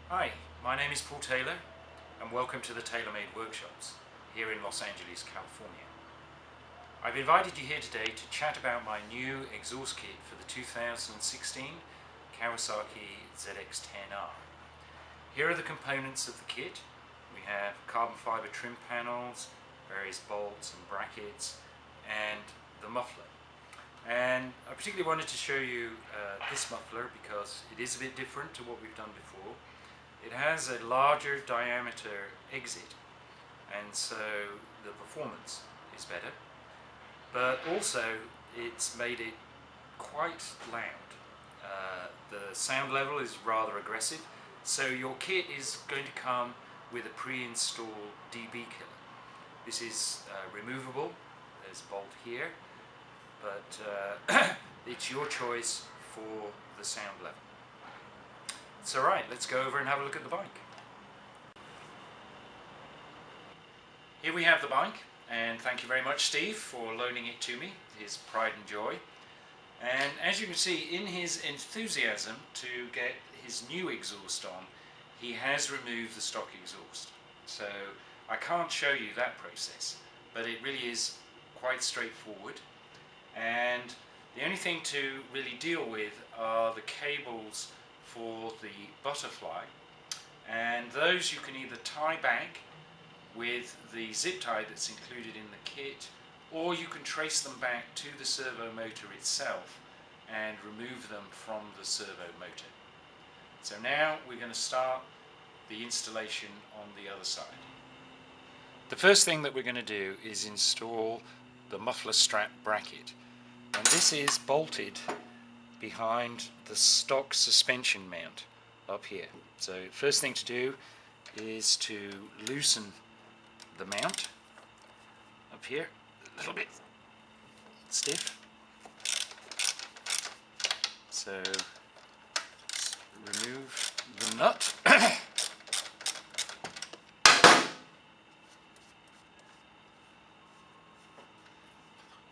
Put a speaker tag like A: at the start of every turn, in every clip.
A: Hi, my name is Paul Taylor and welcome to the Taylormade workshops here in Los Angeles, California. I've invited you here today to chat about my new exhaust kit for the 2016 Kawasaki ZX10R. Here are the components of the kit. We have carbon fiber trim panels, various bolts and brackets, and the muffler. And I particularly wanted to show you this muffler because it is a bit different to what we've done before. It has a larger diameter exit, and so the performance is better, but also it's made it quite loud. The sound level is rather aggressive, so your kit is going to come with a pre-installed dB killer. This is removable. There's a bolt here, but it's your choice for the sound level. So right, let's go over and have a look at the bike. Here we have the bike, and thank you very much, Steve, for loaning it to me, his pride and joy. And as you can see, in his enthusiasm to get his new exhaust on, he has removed the stock exhaust. So I can't show you that process, but it really is quite straightforward. And the only thing to really deal with are the cables for the butterfly, and those you can either tie back with the zip tie that's included in the kit, or you can trace them back to the servo motor itself and remove them from the servo motor. So now we're going to start the installation on the other side. The first thing that we're going to do is install the muffler strap bracket, and this is bolted behind the stock suspension mount up here. So first thing to do is to loosen the mount up here, a little bit stiff. So remove the nut.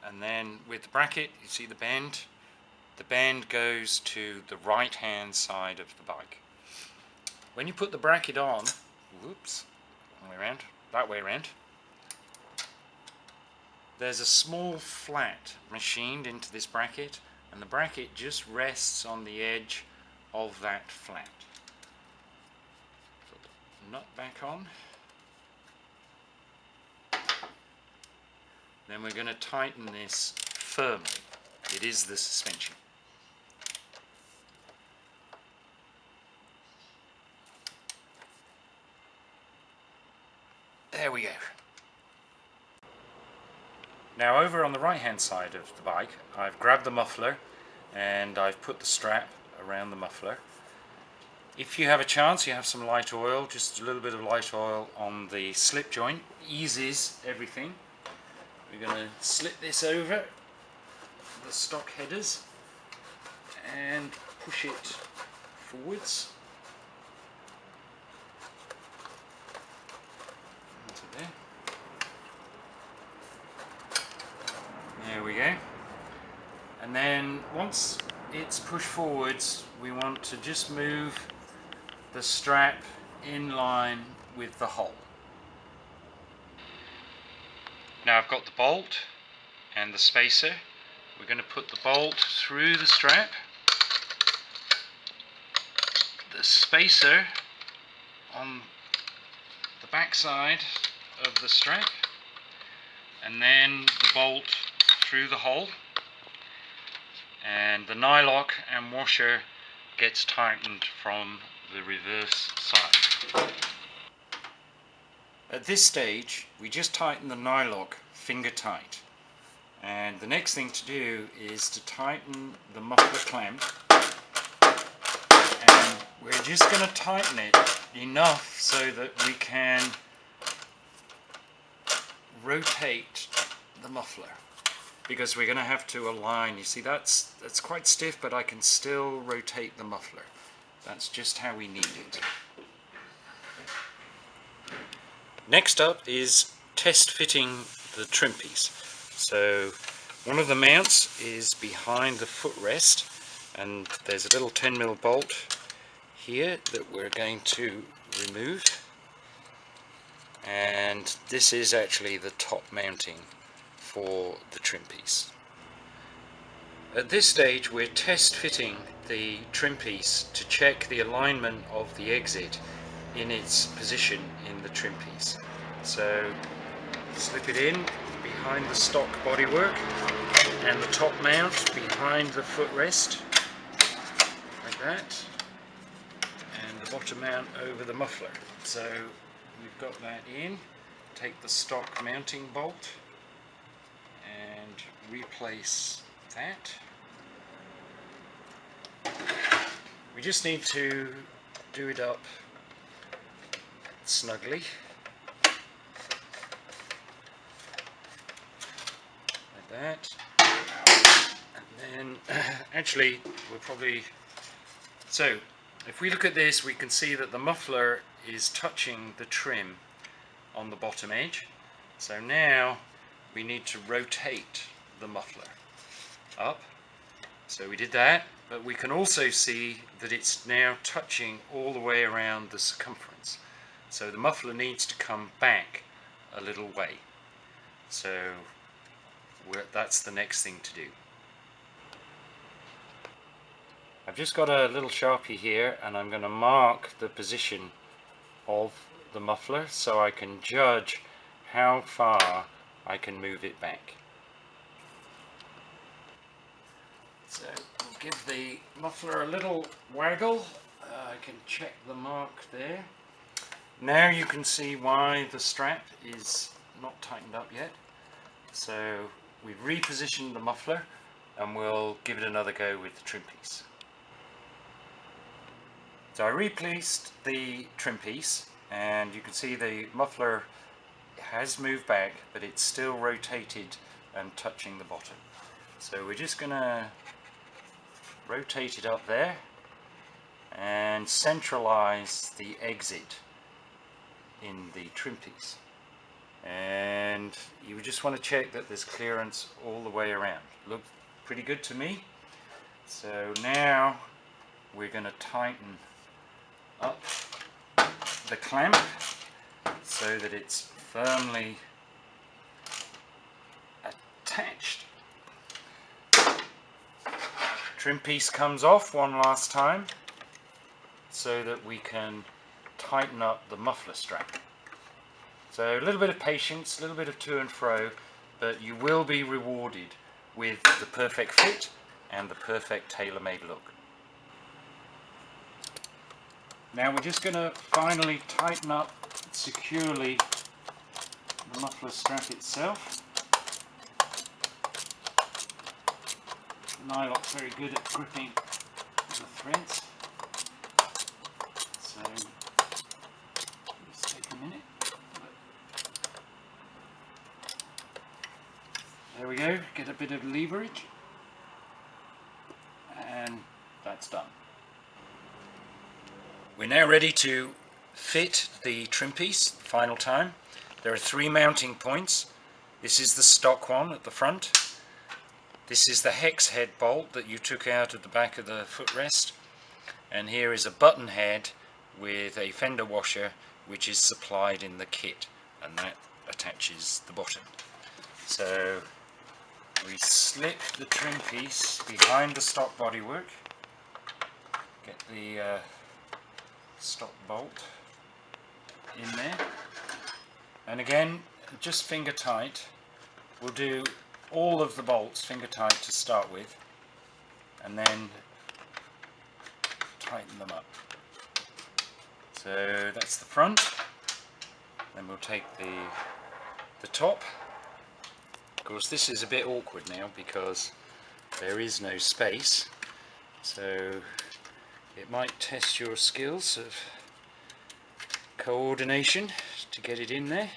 A: And then with the bracket, you see the bend. The bend goes to the right hand side of the bike. When you put the bracket on, whoops, wrong way around, that way around, there's a small flat machined into this bracket, and the bracket just rests on the edge of that flat. Put the nut back on. Then we're going to tighten this firmly. It is the suspension. There we go. Now over on the right hand side of the bike, I've grabbed the muffler and I've put the strap around the muffler. If you have a chance, you have some light oil, just a little bit of light oil on the slip joint, eases everything. We're going to slip this over the stock headers and push it forwards into there. There we go. And then once it's pushed forwards, we want to just move the strap in line with the hole. Now I've got the bolt and the spacer. We're going to put the bolt through the strap, the spacer on the back side of the strap, and then the bolt through the hole, and the nylock and washer gets tightened from the reverse side. At this stage we just tighten the nylock finger tight, and the next thing to do is to tighten the muffler clamp, and we're just going to tighten it enough so that we can rotate the muffler, because we're going to have to align. You see, that's quite stiff, but I can still rotate the muffler. That's just how we need it. Next up is test fitting the trim piece. So one of the mounts is behind the footrest, and there's a little 10mm bolt here that we're going to remove, and this is actually the top mounting for the trim piece. At this stage we're test fitting the trim piece to check the alignment of the exit in its position in the trim piece. So slip it in behind the stock bodywork and the top mount behind the footrest, like that, and the bottom mount over the muffler. So we've got that in. Take the stock mounting bolt and replace that. We just need to do it up snugly, like that. And then actually we'll probably, so if we look at this, we can see that the muffler is touching the trim on the bottom edge. So now we need to rotate the muffler up. So we did that, but we can also see that it's now touching all the way around the circumference. So the muffler needs to come back a little way. So that's the next thing to do. I've just got a little Sharpie here, and I'm going to mark the position of the muffler so I can judge how far I can move it back. So we'll give the muffler a little waggle. I can check the mark there. Now you can see why the strap is not tightened up yet. So we've repositioned the muffler and we'll give it another go with the trim piece. So I replaced the trim piece, and you can see the muffler has moved back, but it's still rotated and touching the bottom. So we're just going to rotate it up there and centralize the exit in the trim piece. And you just want to check that there's clearance all the way around. Looks pretty good to me. So now we're going to tighten up the clamp so that it's firmly attached. Trim piece comes off one last time so that we can tighten up the muffler strap. So a little bit of patience, a little bit of to and fro, but you will be rewarded with the perfect fit and the perfect Taylormade look. Now we're just going to finally tighten up securely the muffler strap itself. Nylon's very good at gripping the threads, so just take a minute. There we go, get a bit of leverage, and that's done. We're now ready to fit the trim piece final time. There are 3 mounting points. This is the stock one at the front. This is the hex head bolt that you took out at the back of the footrest. And here is a button head with a fender washer which is supplied in the kit, and that attaches the bottom. So we slip the trim piece behind the stock bodywork, get the stock bolt in there, and again just finger tight. We'll do all of the bolts finger tight to start with, and then tighten them up. So that's the front. Then we'll take the top. Of course this is a bit awkward now because there is no space, so it might test your skills of coordination to get it in there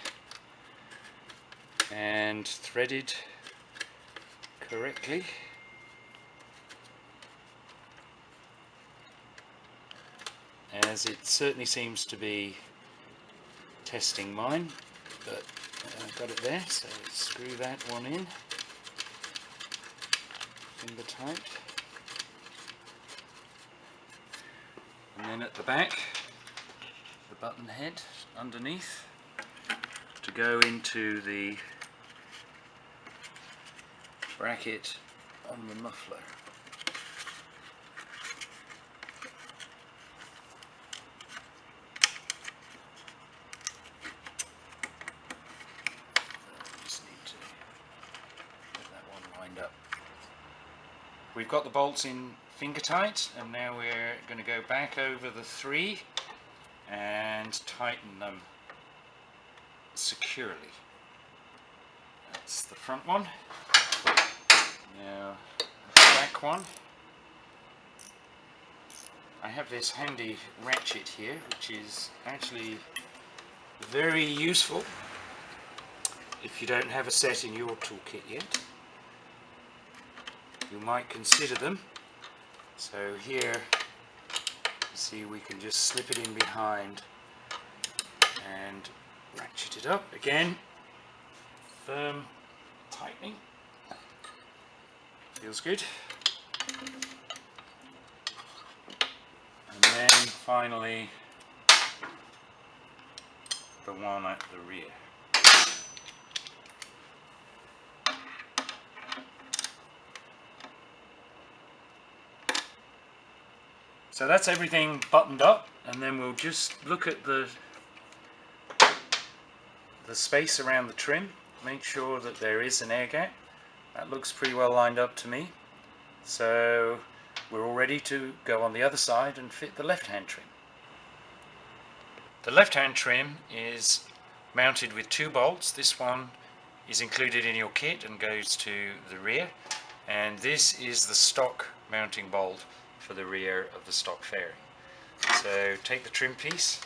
A: and threaded correctly. As it certainly seems to be testing mine, but I've got it there, so screw that one in, finger tight. And then at the back, the button head underneath to go into the bracket on the muffler. Just need to get that one lined up. We've got the bolts in finger tight, and now we're going to go back over the three and tighten them securely. That's the front one. Now the back one. I have this handy ratchet here, which is actually very useful if you don't have a set in your toolkit yet. You might consider them. So here, you see, we can just slip it in behind and ratchet it up. Again, firm tightening. Feels good. And then finally, the one at the rear. So that's everything buttoned up, and then we'll just look at the space around the trim. Make sure that there is an air gap. That looks pretty well lined up to me. So we're all ready to go on the other side and fit the left-hand trim. The left-hand trim is mounted with two bolts. This one is included in your kit and goes to the rear, and this is the stock mounting bolt for the rear of the stock fairing. So take the trim piece,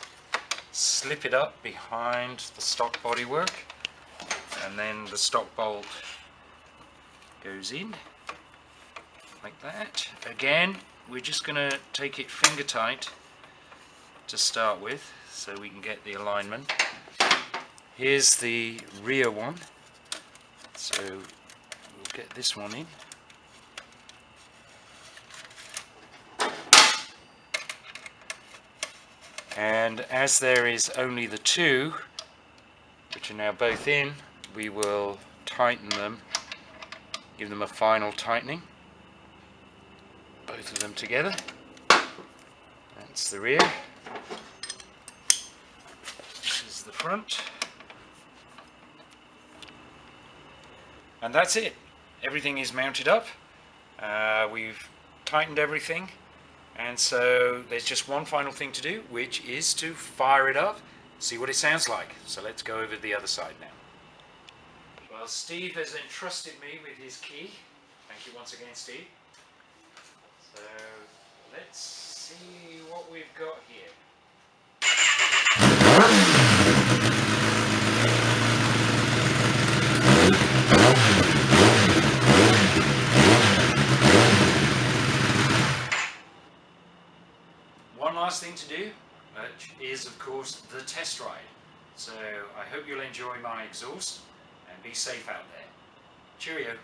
A: slip it up behind the stock bodywork, and then the stock bolt goes in like that. Again, we're just going to take it finger tight to start with so we can get the alignment. Here's the rear one, so we'll get this one in. And as there is only the two, which are now both in, we will tighten them, give them a final tightening, both of them together. That's the rear. This is the front. And that's it. Everything is mounted up. We've tightened everything. And so there's just one final thing to do, which is to fire it up, see what it sounds like. So let's go over to the other side now. Well, Steve has entrusted me with his key. Thank you once again, Steve. So let's see what we've got here. One last thing to do, which is of course the test ride. So I hope you'll enjoy my exhaust and be safe out there. Cheerio.